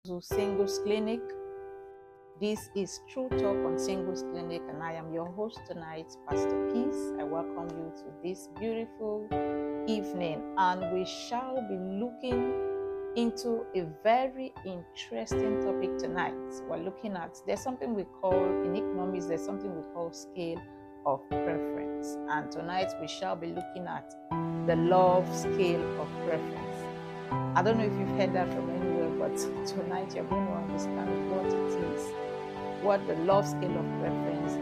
to Singles Clinic. This is True Talk on Singles Clinic, and I am your host tonight, Pastor Peace. I welcome you to this beautiful evening, and we shall be looking into a very interesting topic tonight. We're looking at, there's something we call, in economics, there's something we call scale of preference. And tonight we shall be looking at the love scale of preference. I don't know if you've heard that from anywhere, but tonight you're going to understand what it is, what the love scale of preference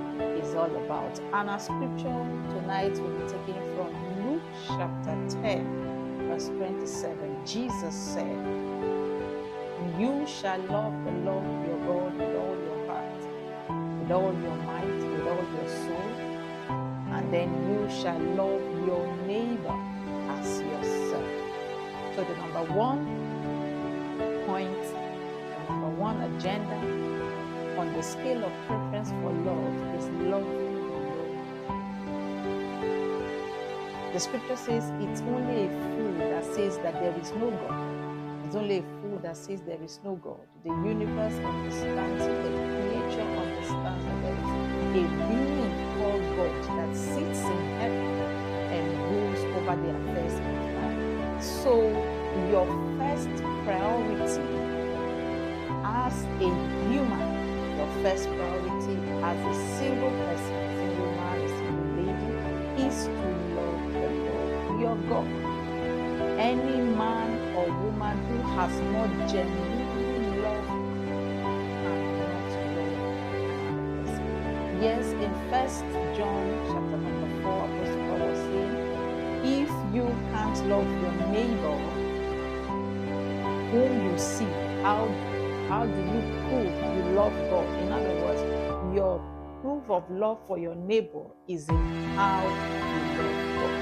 is all about. And our scripture tonight will be taken from Luke chapter 10, verse 27. Jesus said, "You shall love the Lord your God with all your heart, with all your might, with all your soul, and then you shall love your neighbor as yourself." So the number one point, the number one agenda on the scale of preference for love is loving the Lord. The scripture says it's only a fool that says that there is no God. It's only a fool that says there is no God. The universe understands it, the creature understands that there is a being called God that sits in heaven and rules over the affairs of life. So your first priority as a human, your first priority as a single person, single man, a single lady, is to love the Lord, your God. Any man or woman who has not genuinely loved cannot love the person. Yes, in 1 John chapter number 4, Apostle Paul was saying, if you can't love your neighbor whom you see, how do you prove you love God? In other words, your proof of love for your neighbor is in how you love God.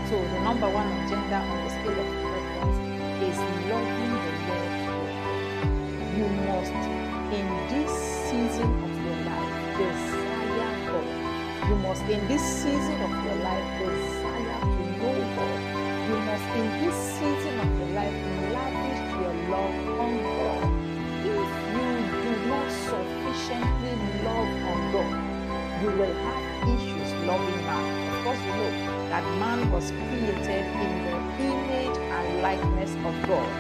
So the number one agenda on the scale of preference is loving the Lord God. You must, in this season of your life, desire God. You must, in this season of your life, desire to know God. You must, in this season of your life, lavish your love on God. If you do not sufficiently love on God, you will have issues loving man. Of course, you know that man was created in the image and likeness of God.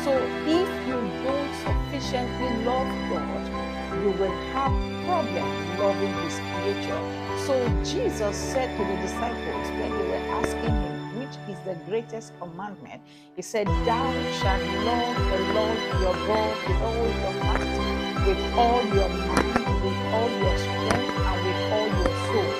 So if you don't sufficiently love God, you will have problems loving his creature. So Jesus said to the disciples when they were asking him, which is the greatest commandment, he said, "Thou shalt love the Lord your God with all your heart, with all your mind, with all your strength, and with all your soul."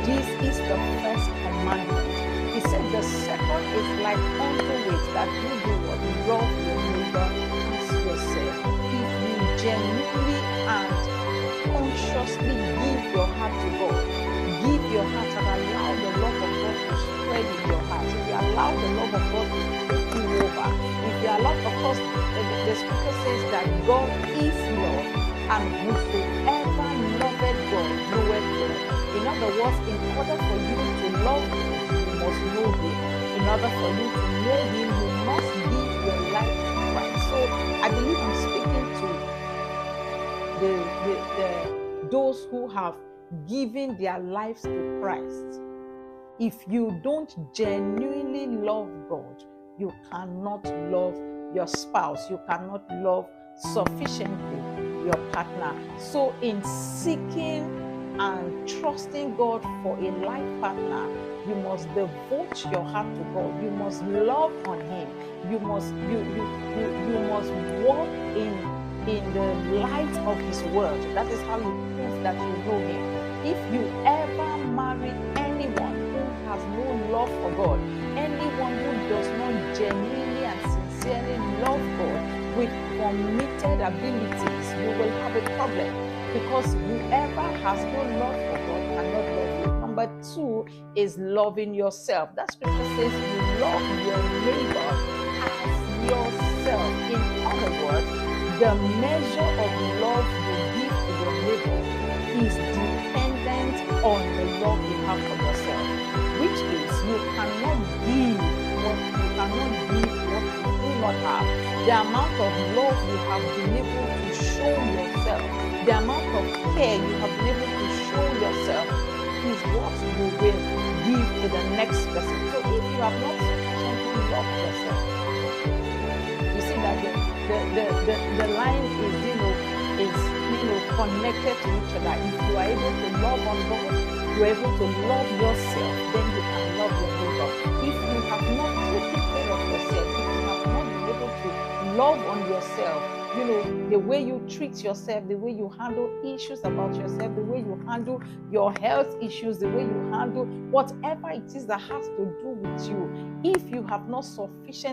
This is the first commandment. He said the second is like unto it, that you do what? Love your neighbor as yourself. If you genuinely and consciously give your heart to God, give your heart and allow the love of God to spread in your heart. If you allow the love of God to take you over, if you allow, of course, the scripture says that God is love, and whosoever loveth God knoweth God. In other words, in order for you to love Him, you must know Him. In order for you to know Him, you must give your life to Christ. So I believe I'm speaking to those who have given their lives to Christ. If you don't genuinely love God, you cannot love your spouse. You cannot love sufficiently your partner. So in seeking and trusting God for a life partner, you must devote your heart to God. You must love on Him. You must walk in the light of His word. That is how you prove that you know Him. If you ever marry anyone who has no love for God, anyone who does not genuinely and sincerely love God with committed abilities, you will have a problem, because whoever has no love for God cannot love you. Number two is loving yourself. That scripture says you love your neighbor as yourself. In other words, the measure of love you give to your neighbor is dependent on the love you have for yourself, which is you cannot give what you do not have, the amount of love you have been able to show yourself, the amount of care you have been able to show yourself is what you will give to the next person. So if you have not sufficiently loved yourself, you see that the line is connected to each other. If you are able to love on God, you are able to love yourself, then you can love your neighbor. If you have not taken care of yourself, if you have not been able to love on yourself, the way you treat yourself, the way you handle issues about yourself, the way you handle your health issues, the way you handle whatever it is that has to do with you, if you have not sufficient